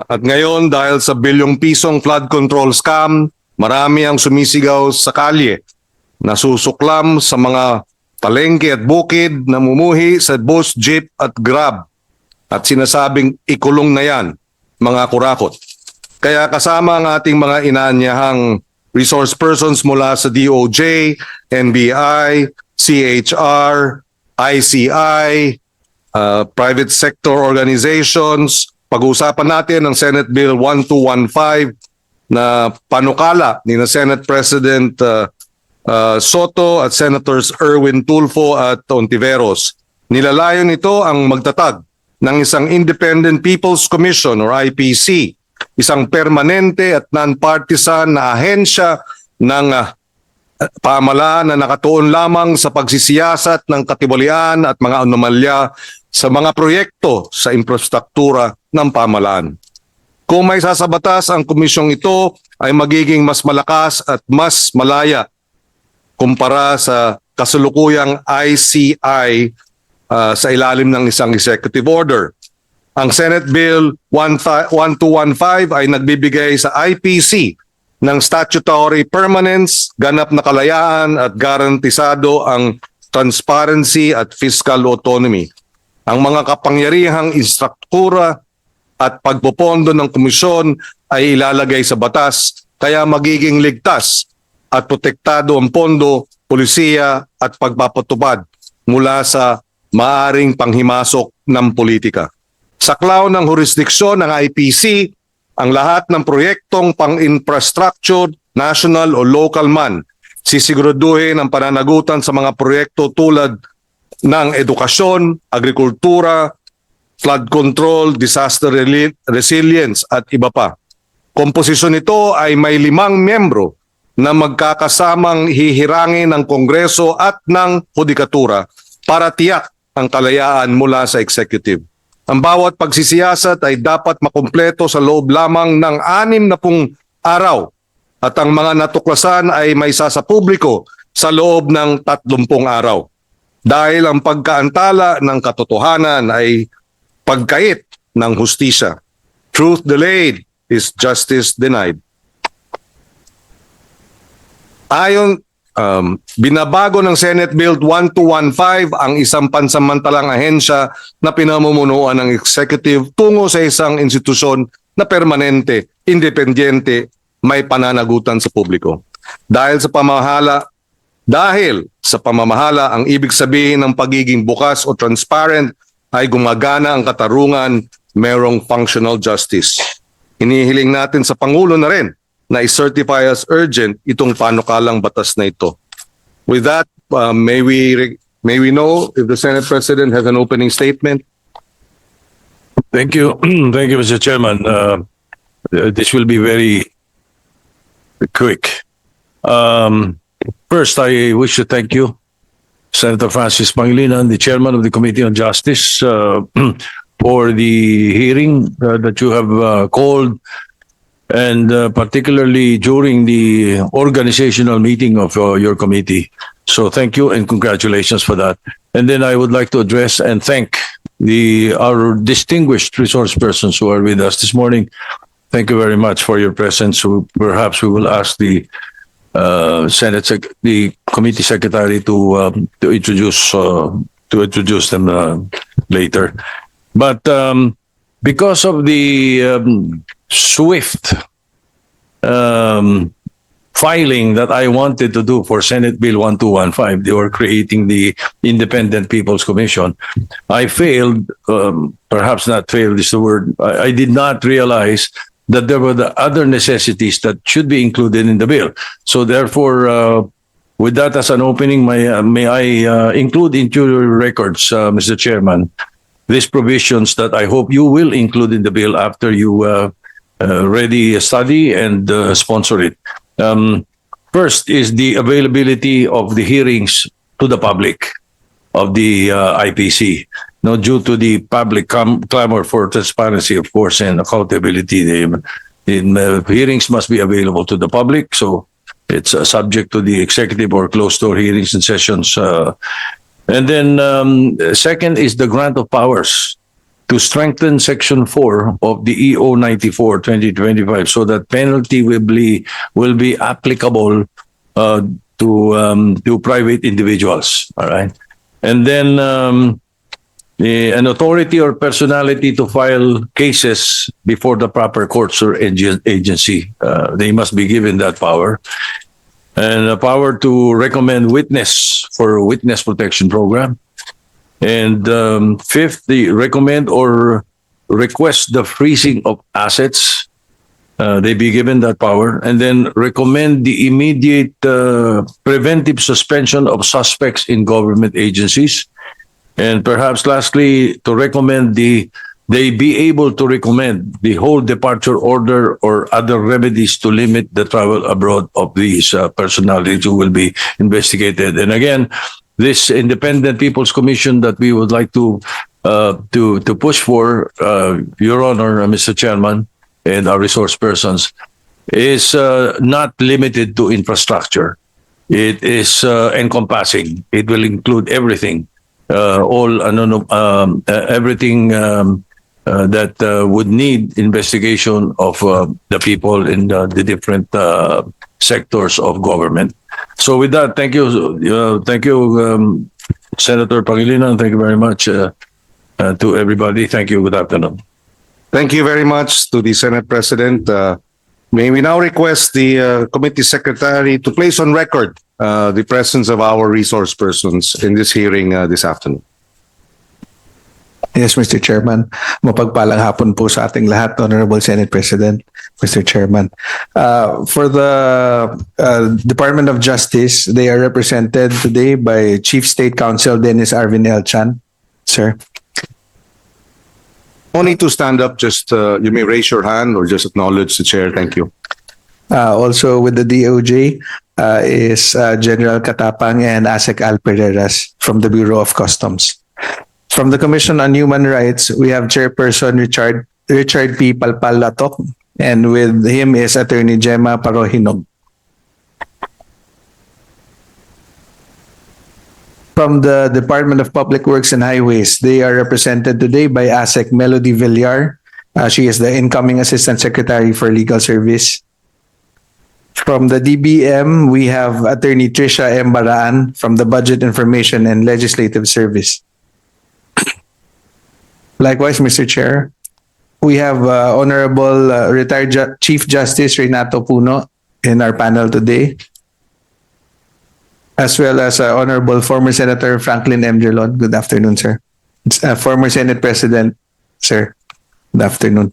At ngayon, dahil sa bilyong pisong flood control scam, marami ang sumisigaw sa kalye, nasusuklam sa mga palengke at bukid, namumuhi sa bus, jeep at grab. At sinasabing ikulong na yan, mga kurakot. Kaya kasama ang ating mga inaanyahang resource persons mula sa DOJ, NBI, CHR, ICI, private sector organizations. Pag-uusapan natin ang Senate Bill 1215 na panukala ni na Senate President Soto at Senators Erwin Tulfo at Ontiveros. Nilalayon nito ang magtatag ng isang Independent People's Commission or IPC, isang permanente at non-partisan na ahensya ng pamahalaan na nakatuon lamang sa pagsisiyasat ng katiwalian at mga anomalya sa mga proyekto sa infrastruktura ng pamahalaan. Kung may sasabatas ang komisyong ito ay magiging mas malakas at mas malaya kumpara sa kasalukuyang ICI sa ilalim ng isang executive order. Ang Senate Bill 1215 ay nagbibigay sa IPC ng statutory permanence, ganap na kalayaan at garantisado ang transparency at fiscal autonomy. Ang mga kapangyarihang istruktura at pagpopondo ng komisyon ay ilalagay sa batas, kaya magiging ligtas at protektado ang pondo, pulisiya at pagpapatupad mula sa maaring panghimasok ng politika. Sa klaw ng jurisdiksyon ng IPC, ang lahat ng proyektong pang-infrastructure, national o local man, sisiguraduhin ang pananagutan sa mga proyekto tulad ng edukasyon, agrikultura, flood control, disaster resilience at iba pa. Komposisyon nito ay may 5 miyembro na magkakasamang hihirangin ng Kongreso at ng Hudikatura para tiyak ang kalayaan mula sa executive. Ang bawat pagsisiyasat ay dapat makumpleto sa loob lamang ng 60 araw at ang mga natuklasan ay may sa publiko sa loob ng 30 araw. Dahil ang pagkaantala ng katotohanan ay pagkait ng hustisya. Truth delayed is justice denied. Binabago ng Senate Bill 1215 ang isang pansamantalang ahensya na pinamumunuan ng executive tungo sa isang institusyon na permanente, independyente, may pananagutan sa publiko. Dahil sa pamamahala, ang ibig sabihin ng pagiging bukas o transparent ay gumagana ang katarungan, merong functional justice. Hinihiling natin sa Pangulo na rin na i-certify as urgent itong panukalang batas na ito. With that, may we know if the Senate President has an opening statement? Thank you. Thank you, Mr. Chairman. This will be very quick. First, I wish to thank you, Senator Francis Pangilinan, the Chairman of the Committee on Justice, for the hearing that you have called, and particularly during the organizational meeting of your committee. So thank you and congratulations for that. And then I would like to address and thank our distinguished resource persons who are with us this morning. Thank you very much for your presence. So perhaps we will ask the the committee secretary to introduce them later. But because of the swift filing that I wanted to do for Senate Bill 1215, they were creating the Independent People's Commission. I failed, perhaps not failed is the word, I did not realize that there were the other necessities that should be included in the bill. So therefore, with that as an opening, may I include into your records, Mr. Chairman, these provisions that I hope you will include in the bill after you ready study and sponsor it. First is the availability of the hearings to the public of the IPC. Now, due to the public clamor for transparency, of course, and accountability, the hearings must be available to the public. So it's subject to the executive or closed-door hearings and sessions. And then second is the grant of powers to strengthen Section 4 of the EO 94/2025 so that penalty will be applicable to private individuals. All right. And then an authority or personality to file cases before the proper courts or agency. They must be given that power. And a power to recommend witness for a witness protection program. And fifth, the recommend or request the freezing of assets. They be given that power. And then recommend the immediate preventive suspension of suspects in government agencies. And perhaps lastly, to recommend they be able to recommend the whole departure order or other remedies to limit the travel abroad of these personalities who will be investigated. And again, this Independent People's Commission that we would like to push for, Your Honor, Mr. Chairman, and our resource persons, is not limited to infrastructure. It is encompassing. It will include everything, everything that would need investigation of the people in the different sectors of government. So with that, thank you, Senator Pangilinan. Thank you very much to everybody. Thank you. Good afternoon. Thank you very much to the Senate President. May we now request the committee secretary to place on record the presence of our resource persons in this hearing this afternoon. Yes, Mr. Chairman. Mapagpalang hapon po sa ating lahat, Honorable Senate President, Mr. Chairman. For the Department of Justice, they are represented today by Chief State Counsel Dennis Arvinel Chan. Sir. No need to stand up, just you may raise your hand or just acknowledge the chair. Thank you. Also with the DOJ is General Katapang and ASEC Al Pereiras from the Bureau of Customs. From the Commission on Human Rights, we have Chairperson Richard P. Palpalatok, and with him is Attorney Gemma Parohinog. From the Department of Public Works and Highways, they are represented today by ASEC Melody Villar. She is the incoming Assistant Secretary for Legal Service. From the DBM, we have Attorney Tricia M. Baraan from the Budget Information and Legislative Service. Likewise, Mr. Chair, we have Honorable Retired Chief Justice Renato Puno in our panel today, as well as Honorable former Senator Franklin M. Drilon. Good afternoon, sir. Former Senate President, sir. Good afternoon.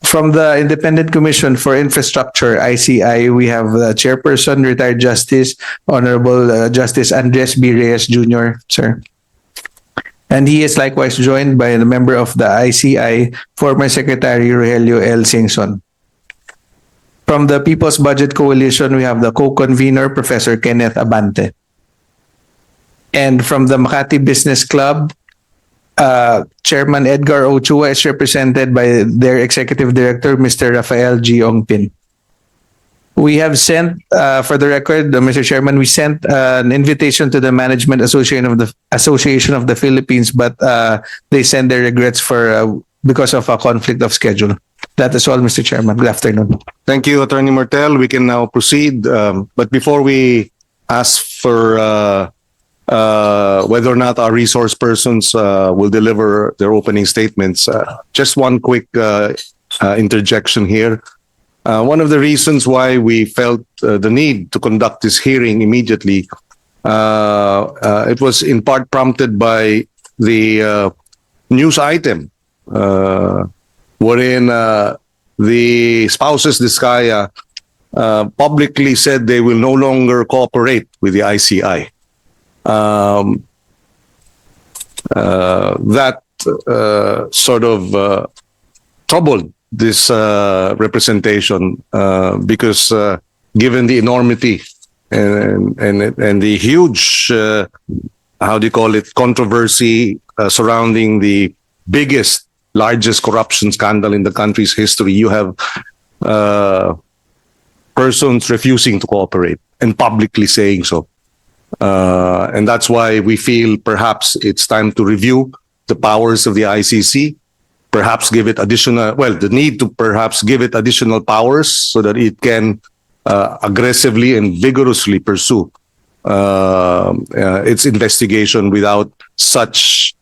From the Independent Commission for Infrastructure, ICI, we have Chairperson, Retired Justice, Honorable Justice Andres B. Reyes Jr., sir. And he is likewise joined by a member of the ICI, former Secretary Rogelio L. Singson. From the People's Budget Coalition, we have the co-convener, Professor Kenneth Abante. And from the Makati Business Club, Chairman Edgar Ochua is represented by their Executive Director, Mr. Rafael G. Ongpin. We have sent, for the record, Mr. Chairman, we sent an invitation to the Management Association of the Philippines, but they send their regrets because of a conflict of schedule. That is all, Mr. Chairman. Good afternoon. Thank you, Attorney Martel. We can now proceed. But before we ask for whether or not our resource persons will deliver their opening statements, just one quick interjection here. One of the reasons why we felt the need to conduct this hearing immediately, it was in part prompted by the news item wherein the spouses Discaya publicly said they will no longer cooperate with the ICI. That sort of troubled this representation because given the enormity and the huge controversy surrounding the largest corruption scandal in the country's history, you have persons refusing to cooperate and publicly saying so. And that's why we feel perhaps it's time to review the powers of the ICC, perhaps give it additional, well, the need to perhaps give it additional powers so that it can aggressively and vigorously pursue its investigation without such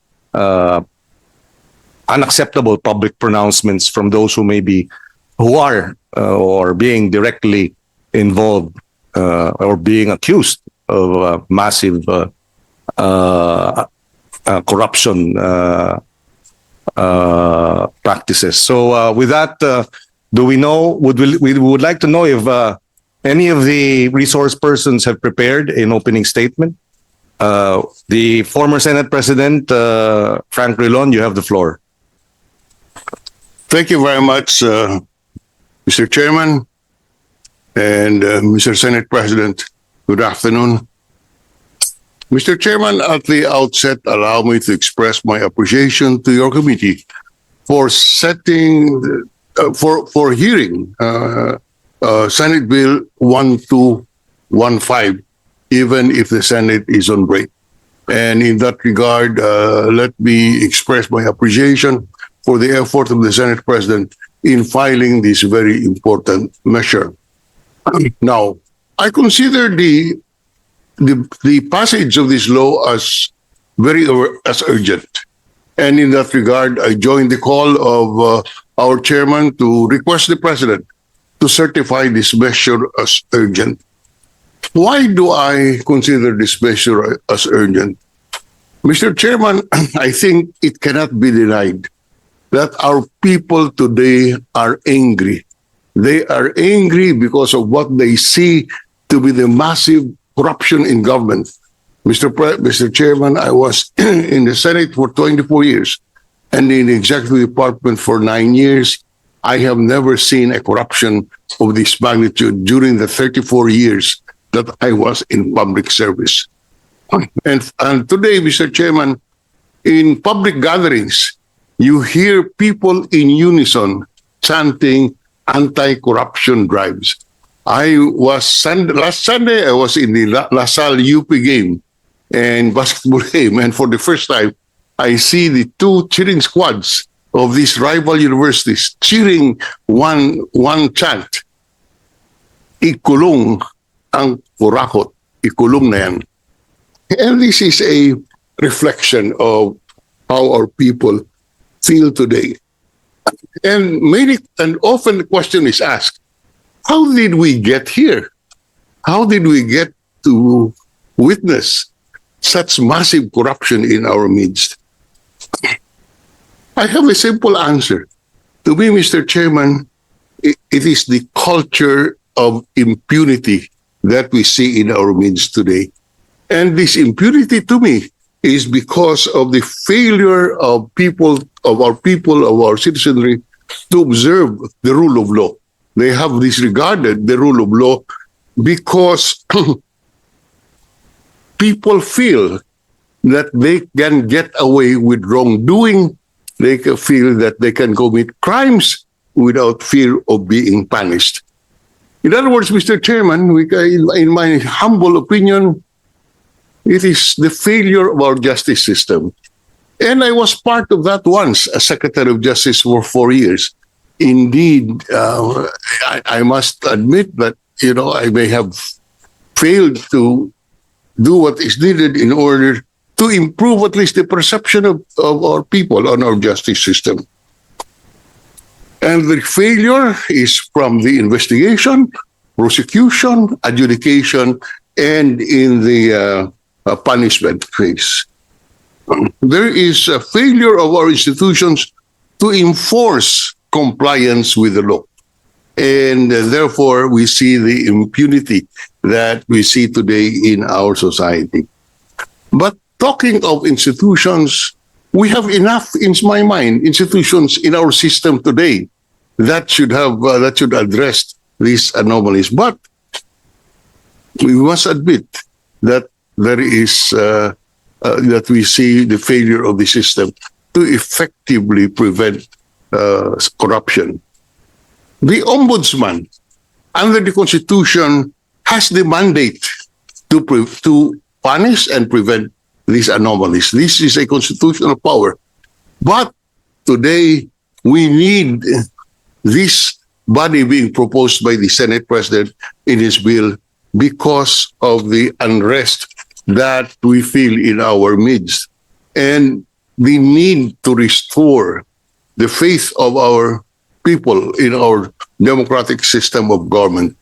unacceptable public pronouncements from those who are or being directly involved or being accused of massive corruption practices. So with that, do we know? We would like to know if any of the resource persons have prepared an opening statement. The former Senate President Frank Rilon, you have the floor. Thank you very much, Mr. Chairman and Mr. Senate President. Good afternoon. Mr. Chairman, at the outset, allow me to express my appreciation to your committee for for hearing Senate Bill 1215, even if the Senate is on break. And in that regard, let me express my appreciation for the effort of the Senate President in filing this very important measure. Now, I consider the passage of this law as as urgent. And in that regard, I join the call of our chairman to request the President to certify this measure as urgent. Why do I consider this measure as urgent? Mr. Chairman, I think it cannot be denied that our people today are angry. They are angry because of what they see to be the massive corruption in government. Mr. Chairman, I was in the Senate for 24 years and in the Executive Department for 9 years. I have never seen a corruption of this magnitude during the 34 years that I was in public service. And today, Mr. Chairman, in public gatherings, you hear people in unison chanting anti-corruption drives. Last Sunday, I was in the La Salle UP game and basketball game, and for the first time, I see the two cheering squads of these rival universities cheering one chant, ikulong ang kurakot, ikulong na yan. And this is a reflection of how our people feel today. And often the question is asked, how did we get here? How did we get to witness such massive corruption in our midst? I have a simple answer. To me, Mr. Chairman, it is the culture of impunity that we see in our midst today. And this impunity, to me, is because of the failure of our citizenry to observe the rule of law. They have disregarded the rule of law because people feel that they can get away with wrongdoing. They can feel that they can commit crimes without fear of being punished. In other words, Mr. Chairman, in my humble opinion, it is the failure of our justice system. And I was part of that once, as Secretary of Justice for 4 years. Indeed, I must admit that, I may have failed to do what is needed in order to improve at least the perception of our people on our justice system. And the failure is from the investigation, prosecution, adjudication, and in the punishment phase. There is a failure of our institutions to enforce compliance with the law. And therefore, we see the impunity that we see today in our society. But talking of institutions, we have enough, in my mind, institutions in our system today that should address these anomalies. But we must admit that there is that we see the failure of the system to effectively prevent corruption. The Ombudsman, under the Constitution, has the mandate to punish and prevent these anomalies. This is a constitutional power. But today, we need this body being proposed by the Senate President in his bill because of the unrest that we feel in our midst and the need to restore the faith of our people in our democratic system of government.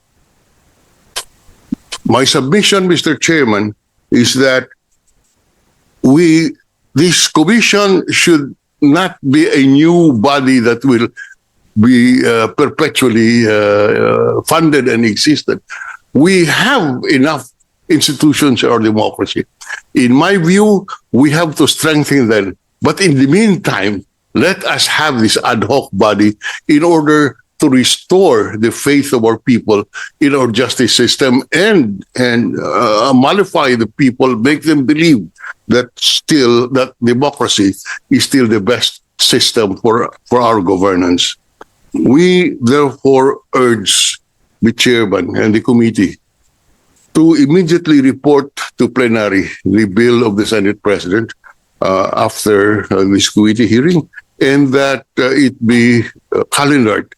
My submission, Mr. Chairman, is that this commission should not be a new body that will be perpetually funded and existed. We have enough institutions in our democracy. In my view, we have to strengthen them. But in the meantime, let us have this ad hoc body in order to restore the faith of our people in our justice system and mollify the people, make them believe that democracy is still the best system for our governance. We therefore urge the chairman and the committee to immediately report to plenary the bill of the Senate President after this committee hearing, and that it be calendared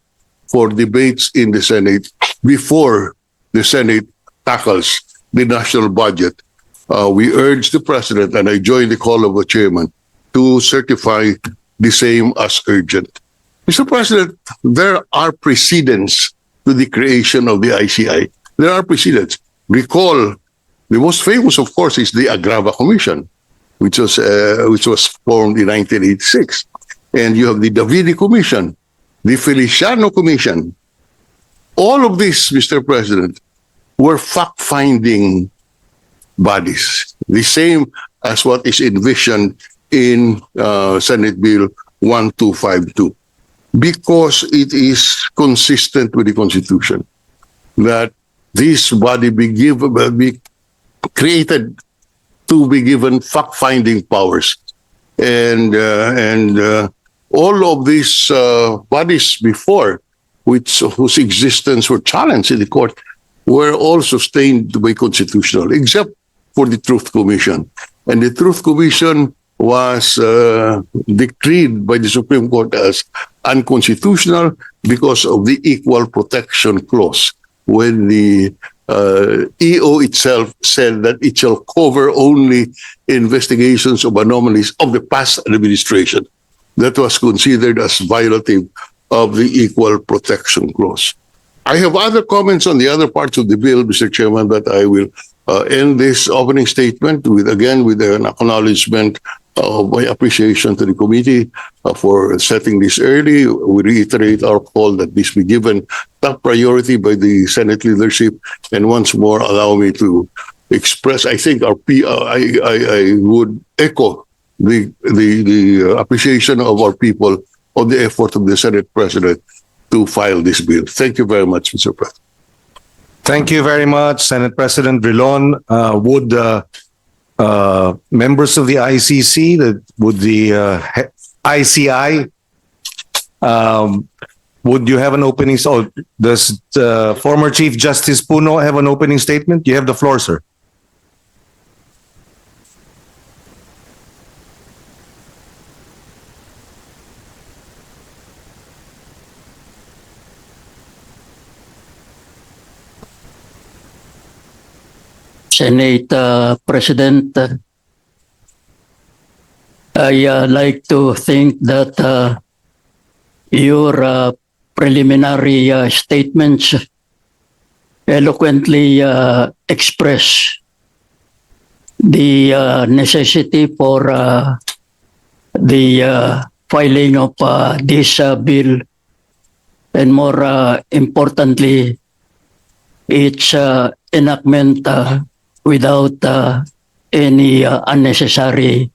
for debates in the Senate before the Senate tackles the national budget. We urge the President, and I join the call of the chairman, to certify the same as urgent. Mr. President, there are precedents to the creation of the ICI. There are precedents. Recall, the most famous, of course, is the Agrava Commission, which was formed in 1986. And you have the Davide Commission, the Feliciano Commission. All of this, Mr. President, were fact-finding bodies, the same as what is envisioned in Senate Bill 1252, because it is consistent with the Constitution that this body be created to be given fact-finding powers, and all of these bodies before, whose existence were challenged in the court, were all sustained to be constitutional, except for the Truth Commission. And the Truth Commission was decreed by the Supreme Court as unconstitutional because of the Equal Protection Clause, when the EO itself said that it shall cover only investigations of anomalies of the past administration. That was considered as violative of the Equal Protection Clause. I have other comments on the other parts of the bill, Mr. Chairman, but I will end this opening statement with an acknowledgement of my appreciation to the committee for setting this early. We reiterate our call that this be given top priority by the Senate leadership. And once more, allow me to express, I think I would echo the appreciation of our people on the effort of the Senate President to file this bill. Thank you very much, Mr. President. Thank you very much, Senate President Drilon. Would members of the ICC, would the ICI, would you have an opening? So does former Chief Justice Puno have an opening statement? You have the floor, sir. Senate President, I like to think that your preliminary statements eloquently express the necessity for the filing of this bill, and more importantly, its enactment without any unnecessary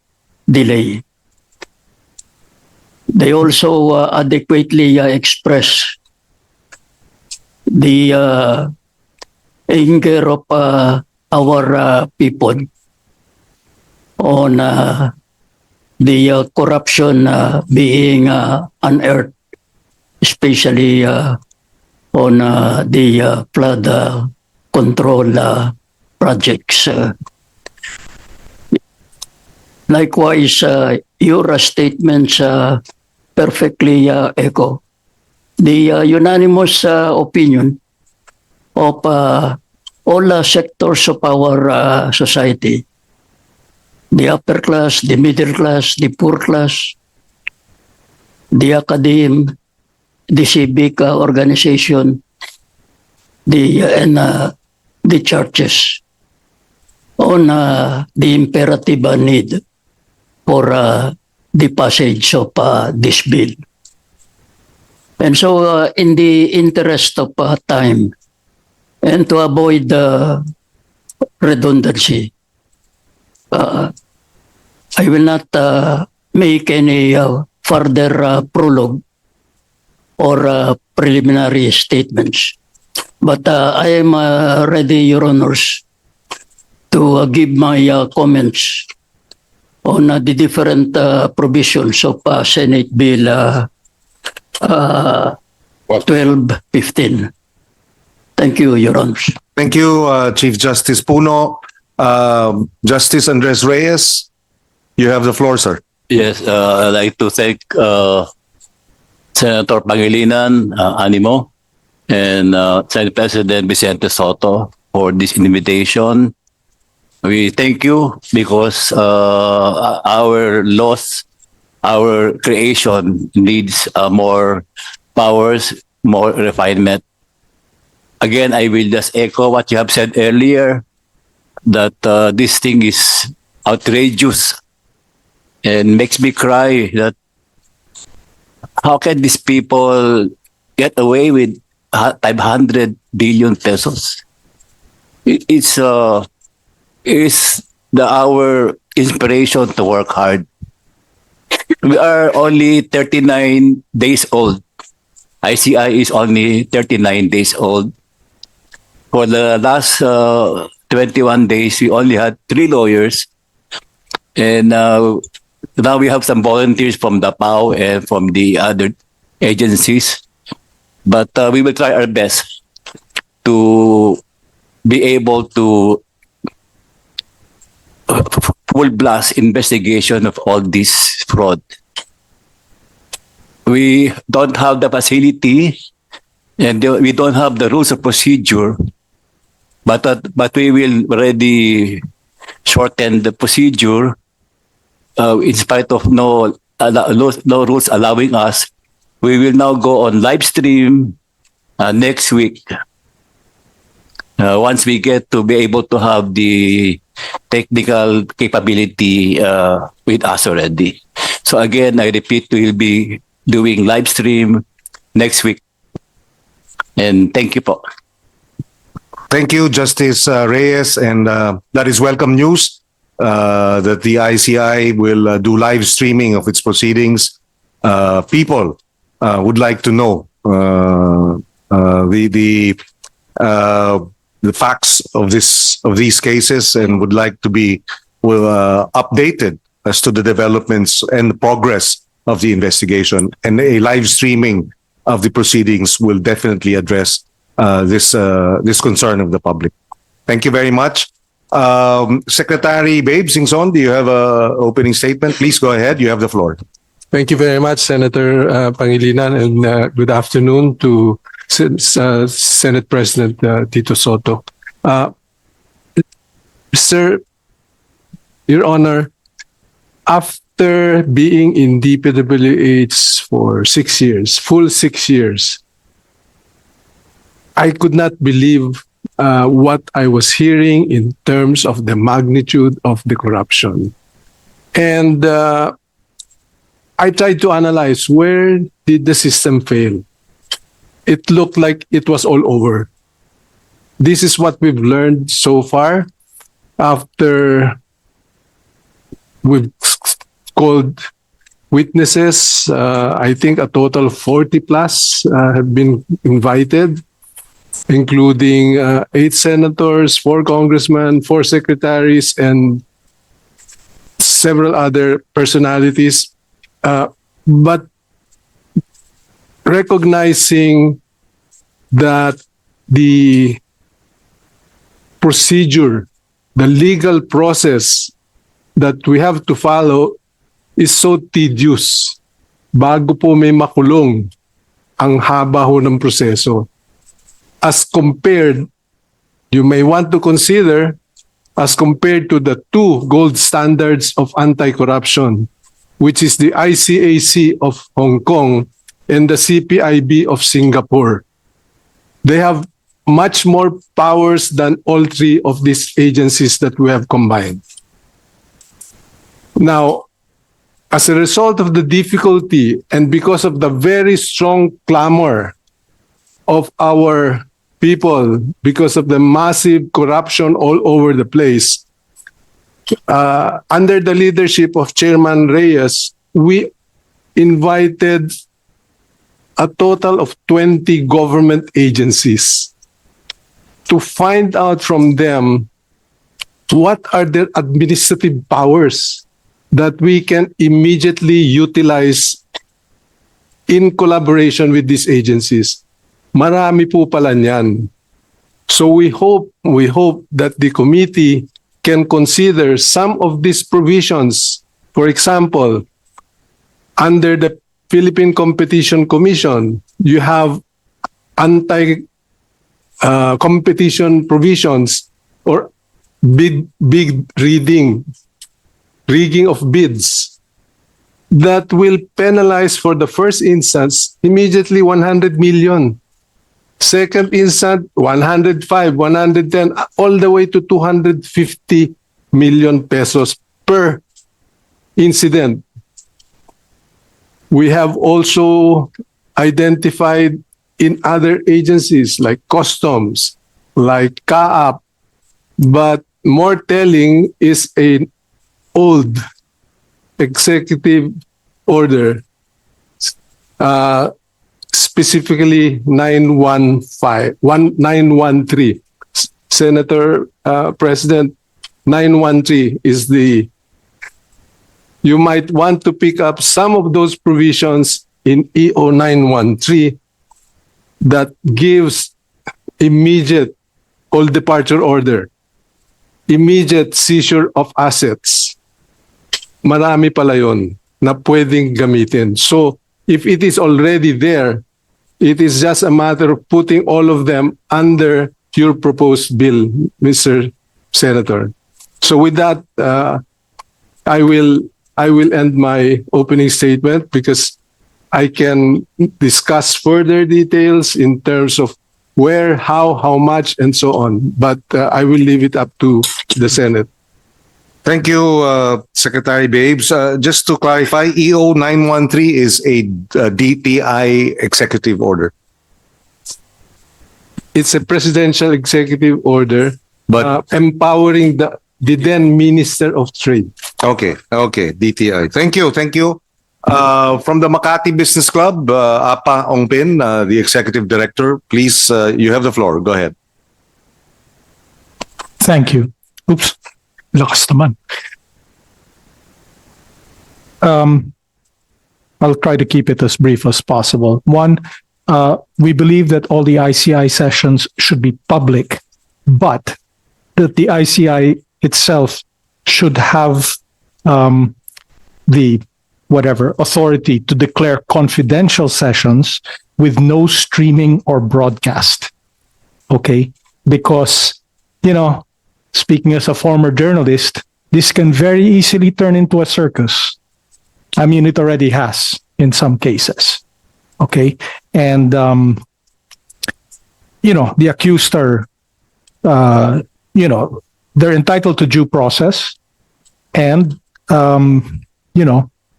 delay. They also adequately express the anger of our people on the corruption being unearthed, especially on the flood control projects. Likewise, your statements perfectly echo the unanimous opinion of all sectors of our society. The upper class, the middle class, the poor class, the academe, the civic organization, and the churches on the imperative need for the passage of this bill. And so in the interest of time and to avoid redundancy, I will not make any further prologue or preliminary statements. But I am ready, Your Honors, to give my comments on the different provisions of Senate Bill 1215. Thank you, Your Honors. Thank you, Chief Justice Puno. Justice Andres Reyes, you have the floor, sir. Yes, I'd like to thank Senator Pangilinan, Animo, and Senate President Vicente Soto for this invitation. We thank you because our laws, our creation needs more powers, more refinement. Again, I will just echo what you have said earlier, that this thing is outrageous and makes me cry that how can these people get away with 500 billion pesos? It's our inspiration to work hard. We are only 39 days old. ICI is only 39 days old. For the last 21 days, we only had 3 lawyers. And now we have some volunteers from the PAO and from the other agencies. But we will try our best to be able to full blast investigation of all this fraud. We don't have the facility and we don't have the rules of procedure, but we will already shorten the procedure in spite of no rules allowing us. We will now go on live stream next week. Once we get to be able to have the technical capability with us already. So again, I repeat, we will be doing live stream next week. And thank you po. Thank you, Justice Reyes, and that is welcome news that the ICI will do live streaming of its proceedings. People would like to know the facts of these cases and would like to be updated as to the developments and the progress of the investigation. And a live streaming of the proceedings will definitely address this concern of the public. Thank you very much. Secretary Babe Singson, do you have an opening statement? Please go ahead. You have the floor. Thank you very much, Senator Pangilinan, and good afternoon to Senate President Tito Soto. Sir, Your Honor, after being in DPWH for 6 years, full 6 years, I could not believe what I was hearing in terms of the magnitude of the corruption. And I tried to analyze where did the system fail. It looked like it was all over. This is what we've learned so far after we've called witnesses. I think a total of 40 plus have been invited, including 8 senators, 4 congressmen, 4 secretaries, and several other personalities. But recognizing that the procedure, the legal process that we have to follow is so tedious. Bago po may makulong, ang haba ho ng proseso. As compared, you may want to consider, as compared to the two gold standards of anti-corruption, which is the ICAC of Hong Kong and the CPIB of Singapore. They have much more powers than all three of these agencies that we have combined. Now, as a result of the difficulty and because of the very strong clamor of our people, because of the massive corruption all over the place, under the leadership of Chairman Reyes, we invited a total of 20 government agencies to find out from them what are their administrative powers that we can immediately utilize in collaboration with these agencies. Marami po pala niyan. So we hope that the committee can consider some of these provisions. For example, under the Philippine Competition Commission, you have anti-competition provisions or rigging of bids that will penalize for the first instance immediately 100 million. Second instance, 105, 110, all the way to 250 million pesos per incident. We have also identified in other agencies like customs, like CAAP, but more telling is an old executive order, specifically 913. Senator President, 913 is you might want to pick up some of those provisions in EO 913 that gives immediate all departure order, immediate seizure of assets. Marami pala yun na pwedeng gamitin. So if it is already there, it is just a matter of putting all of them under your proposed bill, Mr. Senator. So with that, I will end my opening statement because I can discuss further details in terms of where, how much, and so on. But I will leave it up to the Senate. Thank you, Secretary Babes. Just to clarify, EO 913 is a DTI executive order. It's a presidential executive order, But empowering the then Minister of Trade. okay, DTI. Thank you. From the Makati Business Club, Apa Ongpin, the Executive Director, please, you have the floor. Go ahead. Thank you. Oops. Lakas naman. I'll try to keep it as brief as possible. One, we believe that all the ICI sessions should be public, but that the ICI itself should have the authority to declare confidential sessions with no streaming or broadcast. Okay? Because, speaking as a former journalist, this can very easily turn into a circus. I mean, it already has in some cases. Okay? And, the accused are, they're entitled to due process. And,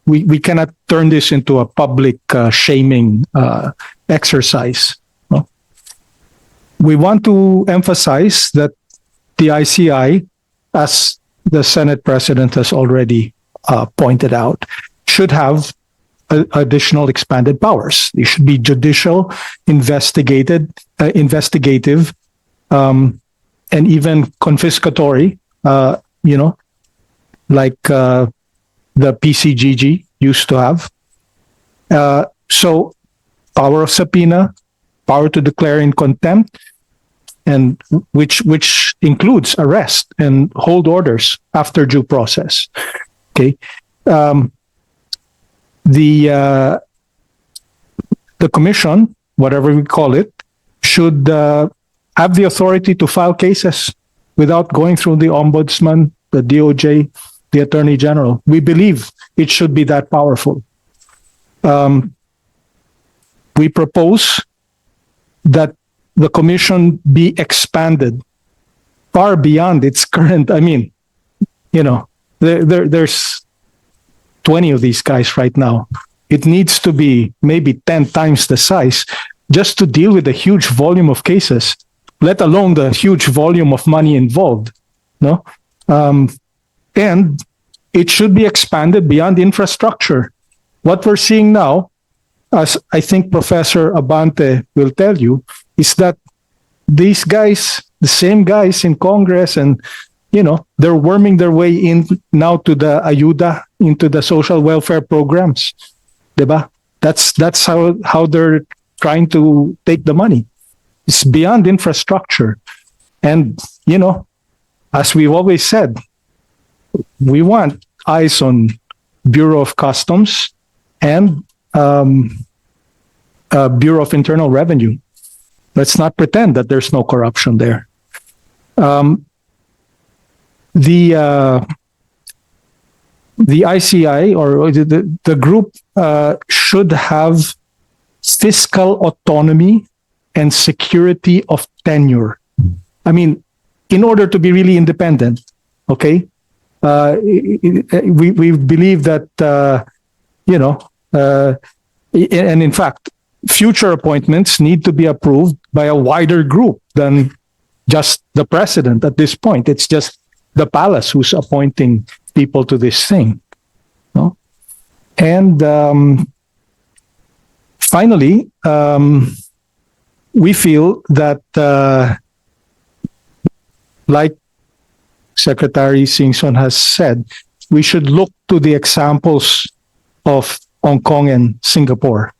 we cannot turn this into a public shaming exercise. No? We want to emphasize that the ICI, as the Senate President has already pointed out, should have additional expanded powers. They should be judicial, investigative, and even confiscatory, like the PCGG used to have. So, power of subpoena, power to declare in contempt, and which includes arrest and hold orders after due process. Okay, the commission, whatever we call it, should have the authority to file cases without going through the ombudsman, the DOJ, the attorney general. We believe it should be that powerful. We propose that the commission be expanded far beyond its current. I mean, there's 20 of these guys right now. It needs to be maybe 10 times the size just to deal with the huge volume of cases, let alone the huge volume of money involved. No, and it should be expanded beyond infrastructure. What we're seeing now, as I think Professor Abante will tell you, is that these guys, the same guys in Congress, and they're worming their way in now to the ayuda, into the social welfare programs. Diba? That's how they're trying to take the money. It's beyond infrastructure. And, as we've always said, we want eyes on Bureau of Customs and Bureau of Internal Revenue. Let's not pretend that there's no corruption there. The ICI or the group should have fiscal autonomy and security of tenure. I mean, in order to be really independent, okay? We believe that, and in fact, future appointments need to be approved by a wider group than just the president at this point. It's just the palace who's appointing people to this thing. No? And finally, we feel that, like Secretary Singson has said, we should look to the examples of Hong Kong and Singapore,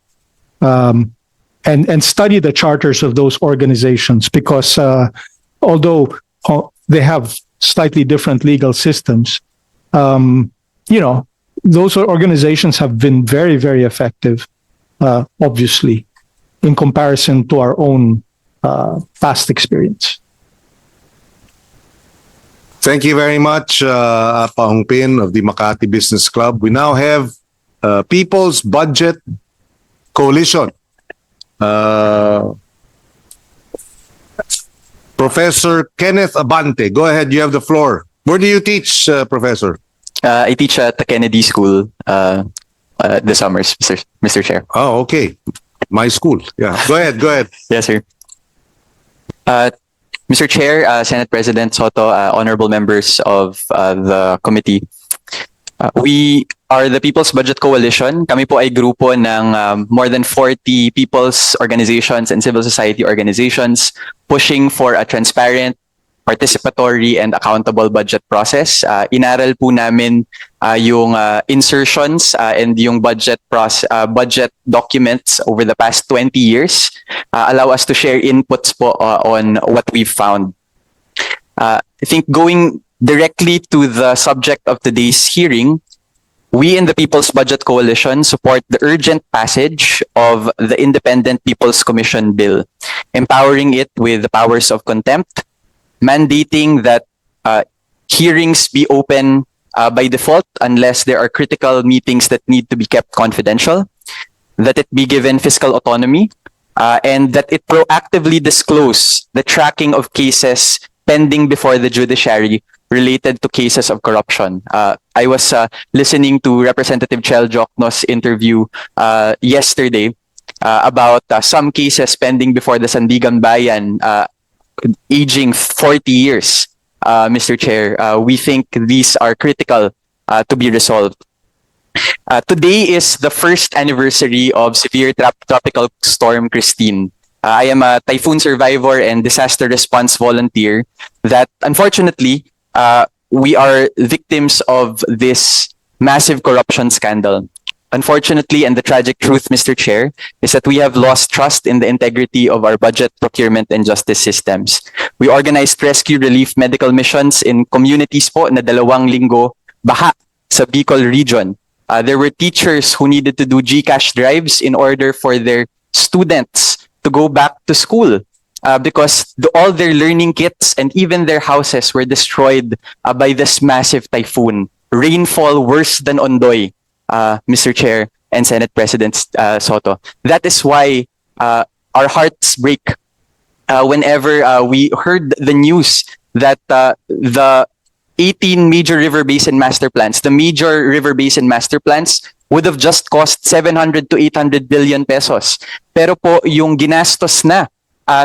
and study the charters of those organizations, because although they have slightly different legal systems, those organizations have been very, very effective, obviously, in comparison to our own past experience. Thank you very much, Apa Hong Pin of the Makati Business Club. We now have People's Budget Coalition. Professor Kenneth Abante, go ahead. You have the floor. Where do you teach, Professor? I teach at the Kennedy School this summers, Mr. Chair. Oh, okay. My school. Yeah. Go ahead. Yes, sir. Mr. Chair, Senate President Soto, honorable members of the committee, we are the People's Budget Coalition. Kami po ay grupo ng more than 40 people's organizations and civil society organizations pushing for a transparent, participatory, and accountable budget process. Inaral po namin yung insertions and yung budget documents over the past 20 years. Allow us to share inputs po on what we've found. I think going directly to the subject of today's hearing, we in the People's Budget Coalition support the urgent passage of the Independent People's Commission Bill, empowering it with the powers of contempt, mandating that hearings be open by default unless there are critical meetings that need to be kept confidential, that it be given fiscal autonomy, and that it proactively disclose the tracking of cases pending before the judiciary related to cases of corruption. I was listening to Representative Chel Jokno's interview yesterday about some cases pending before the Sandigan Bayan aging 40 years, Mr. Chair. We think these are critical to be resolved. Today is the first anniversary of severe tropical storm Christine. I am a typhoon survivor and disaster response volunteer that unfortunately we are victims of this massive corruption scandal. unfortunately, and the tragic truth, Mr. Chair, is that we have lost trust in the integrity of our budget, procurement, and justice systems. We organized rescue relief medical missions in communities po na 2 linggo baha sa Bicol region. There were teachers who needed to do GCash drives in order for their students to go back to school because all their learning kits and even their houses were destroyed by this massive typhoon. Rainfall worse than Ondoy, Mr. Chair and Senate President Soto. That is why our hearts break whenever we heard the news that the 18 major river basin master plans, the major river basin master plans would have just cost 700 to 800 billion pesos. Pero po yung ginastos na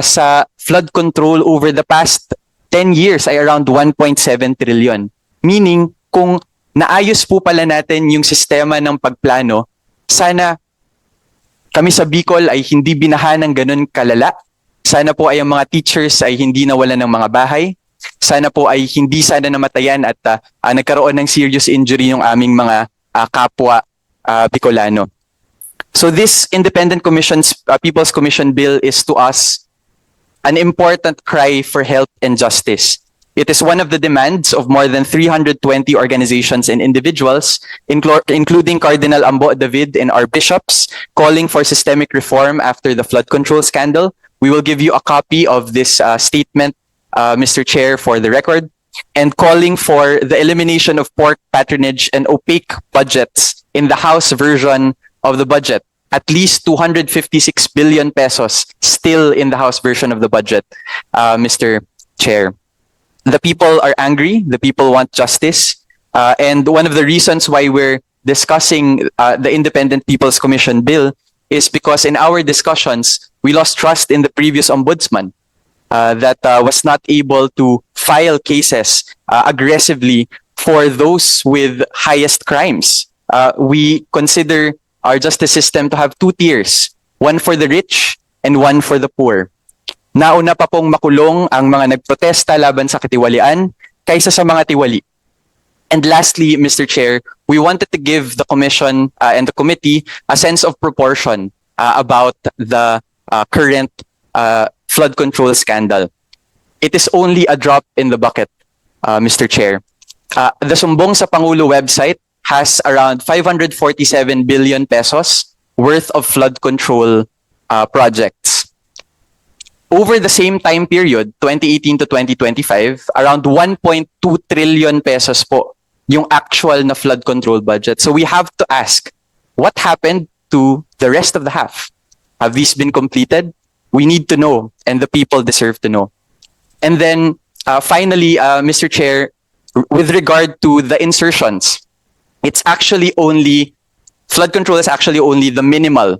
sa flood control over the past 10 years ay around 1.7 trillion. Meaning, kung naayos po pala natin yung sistema ng pagplano, sana kami sa Bicol ay hindi binaha ng ganun kalala. Sana po ay ang mga teachers ay hindi nawalan ng mga bahay. Sana po ay hindi sana namatayan at nagkaroon ng serious injury yung aming mga kapwa Bicolano. So this Independent Commission's People's Commission Bill is to us an important cry for help and justice. It is one of the demands of more than 320 organizations and individuals, including Cardinal Ambo David and our bishops, calling for systemic reform after the flood control scandal. We will give you a copy of this statement, Mr. Chair, for the record, and calling for the elimination of pork patronage and opaque budgets in the House version of the budget. At least 256 billion pesos still in the House version of the budget, Mr. Chair. The people are angry. The people want justice. And one of the reasons why we're discussing the Independent People's Commission bill is because in our discussions, we lost trust in the previous ombudsman that was not able to file cases aggressively for those with highest crimes. We consider our justice system to have 2 tiers, one for the rich and one for the poor. Nauna pa pong makulong ang mga nagprotesta laban sa katiwalian kaysa sa mga tiwali. And lastly, Mr. Chair, we wanted to give the Commission and the committee a sense of proportion about the current flood control scandal. It is only a drop in the bucket, Mr. Chair. The Sumbong sa Pangulo website has around 547 billion pesos worth of flood control projects. Over the same time period, 2018 to 2025, around 1.2 trillion pesos po yung actual na flood control budget. So we have to ask, what happened to the rest of the half? Have these been completed? We need to know, and the people deserve to know. And then finally, Mr. Chair, with regard to the insertions, it's actually only, flood control is actually only the minimal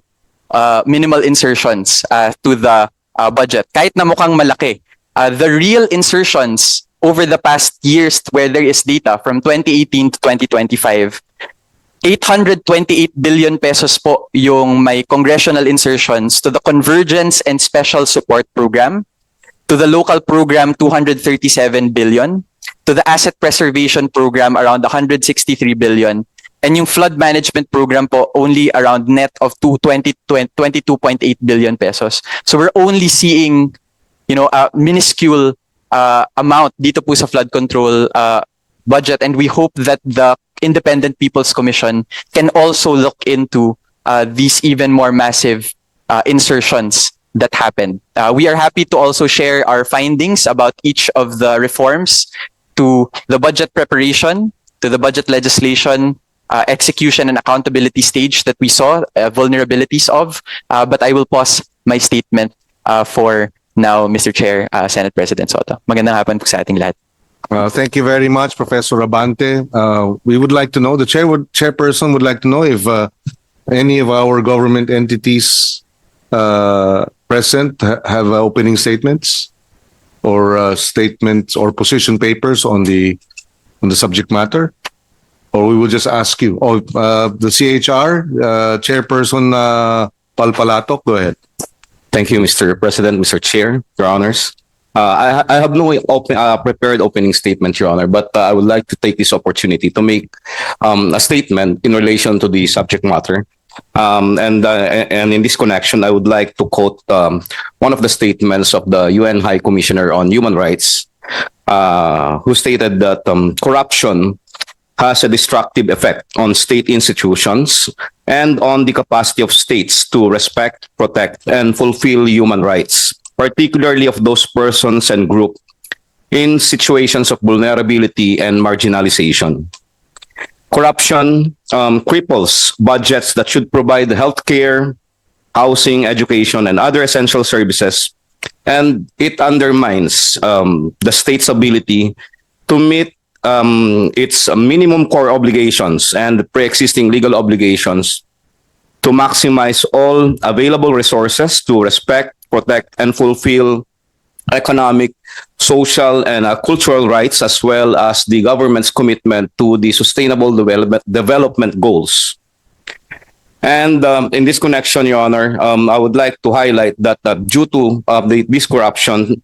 insertions to the budget. Kahit na mukhang malaki, the real insertions over the past years where there is data from 2018 to 2025, 828 billion pesos po yung may congressional insertions to the Convergence and Special Support Program, to the local program 237 billion, to the Asset Preservation Program around 163 billion, and yung flood management program po only around net of 22.8 billion pesos. So we're only seeing, a minuscule amount dito po sa flood control budget, and we hope that the Independent People's Commission can also look into these even more massive insertions that happened. We are happy to also share our findings about each of the reforms to the budget preparation, to the budget legislation, execution and accountability stage that we saw vulnerabilities of. But I will pause my statement for now, Mr. Chair, Senate President Soto. Magandang hapon po sa ating lahat. Thank you very much, Professor Abante. We would like to know, the chairperson would like to know if any of our government entities present have opening statements or statements or position papers on the subject matter, or we will just ask you. The CHR chairperson Palpalatok, go ahead. Thank you, Mr. President, Mr. Chair, Your Honors. I have no prepared opening statement, Your Honor, but I would like to take this opportunity to make a statement in relation to the subject matter. And in this connection, I would like to quote one of the statements of the UN High Commissioner on Human Rights, who stated that corruption has a destructive effect on state institutions and on the capacity of states to respect, protect, and fulfill human rights, particularly of those persons and groups in situations of vulnerability and marginalization. Corruption cripples budgets that should provide healthcare, housing, education, and other essential services, and it undermines the state's ability to meet its minimum core obligations and pre-existing legal obligations to maximize all available resources to respect, protect, and fulfill economic, social, and cultural rights, as well as the government's commitment to the sustainable development goals. And in this connection, Your Honor, I would like to highlight that due to this corruption,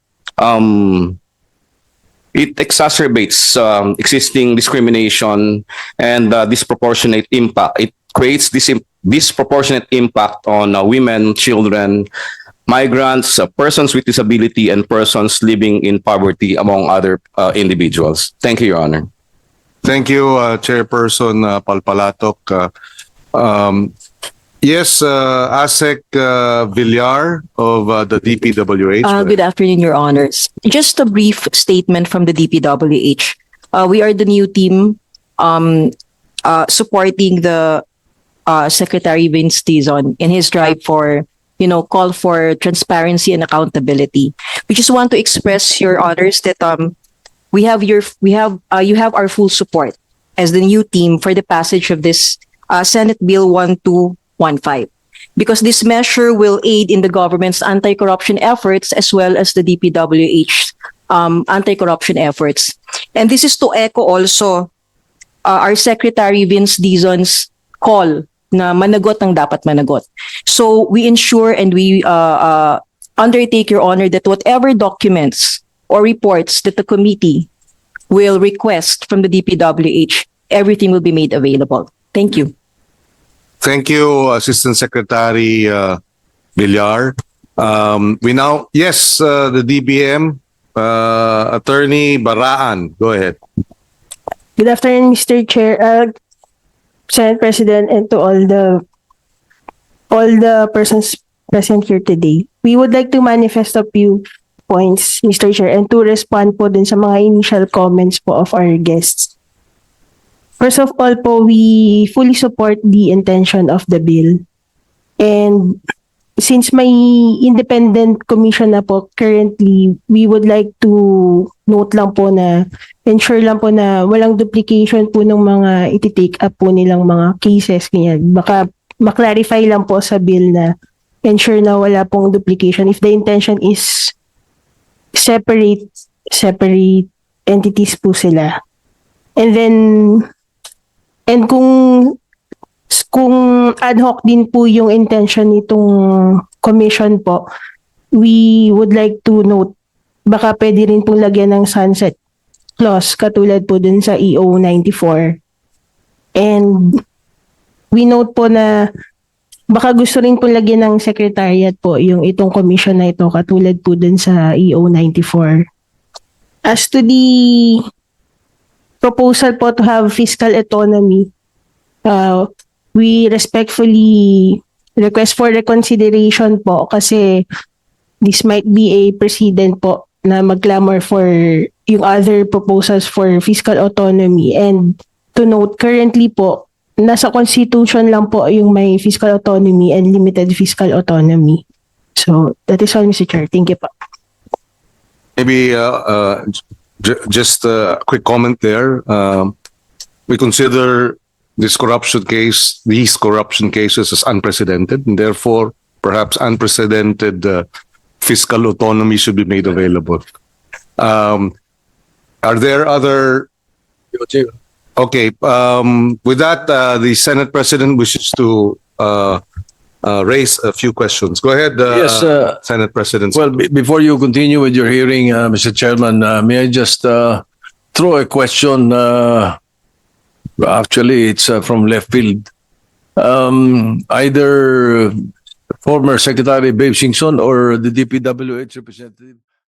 it exacerbates existing discrimination and disproportionate impact. It creates this disproportionate impact on women, children, migrants, persons with disability, and persons living in poverty, among other individuals. Thank you, Your Honor. Thank you, Chairperson Palpalatok. Yes, ASEC Villar of the DPWH. Good afternoon, Your Honors. Just a brief statement from the DPWH. We are the new team supporting the Secretary Vince Tizon in his drive for, call for transparency and accountability. We just want to express, Your Honors, that you have our full support as the new team for the passage of this Senate Bill 1215, because this measure will aid in the government's anti-corruption efforts as well as the DPWH anti-corruption efforts. And this is to echo also our Secretary Vince Tizon's call na managot ang dapat managot. So we ensure and we undertake, Your Honor, that whatever documents or reports that the committee will request from the DPWH, everything will be made available. Thank you. Thank you, Assistant Secretary Villar. The DBM, Attorney Baraan, go ahead. Good afternoon, Mr. Chair, Senate President, and to all the persons present here today. We would like to manifest a few points, Mr. Chair, and to respond po dun sa mga initial comments po of our guests. First of all po, we fully support the intention of the bill. And since may independent commission na po currently, we would like to note lang po na ensure lang po na walang duplication po ng mga iti-take up po nilang mga cases. Ganyan. Baka maklarify lang po sa bill na ensure na wala pong duplication. If the intention is separate entities po sila. And kung ad hoc din po yung intention nitong commission po, we would like to note, baka pwede rin po lagyan ng sunset clause katulad po dun sa EO 94. And we note po na baka gusto rin po lagyan ng secretariat po yung itong commission na ito katulad po dun sa EO 94. As to the proposal po to have fiscal autonomy, we respectfully request for reconsideration po kasi this might be a precedent po na mag-clamor for yung other proposals for fiscal autonomy. And to note, currently po, nasa constitution lang po yung may fiscal autonomy and limited fiscal autonomy. So that is all, Mr. Chair. Thank you po. Maybe just a quick comment there. We consider these corruption cases as unprecedented, and therefore perhaps unprecedented fiscal autonomy should be made available. Are there other? Okay. With that, the Senate President wishes to raise a few questions. Go ahead, Yes, Senate President. Well, before you continue with your hearing, Mr. Chairman, may I just throw a question? Actually, it's from left field. Either former Secretary Babe Singson or the DPWH representative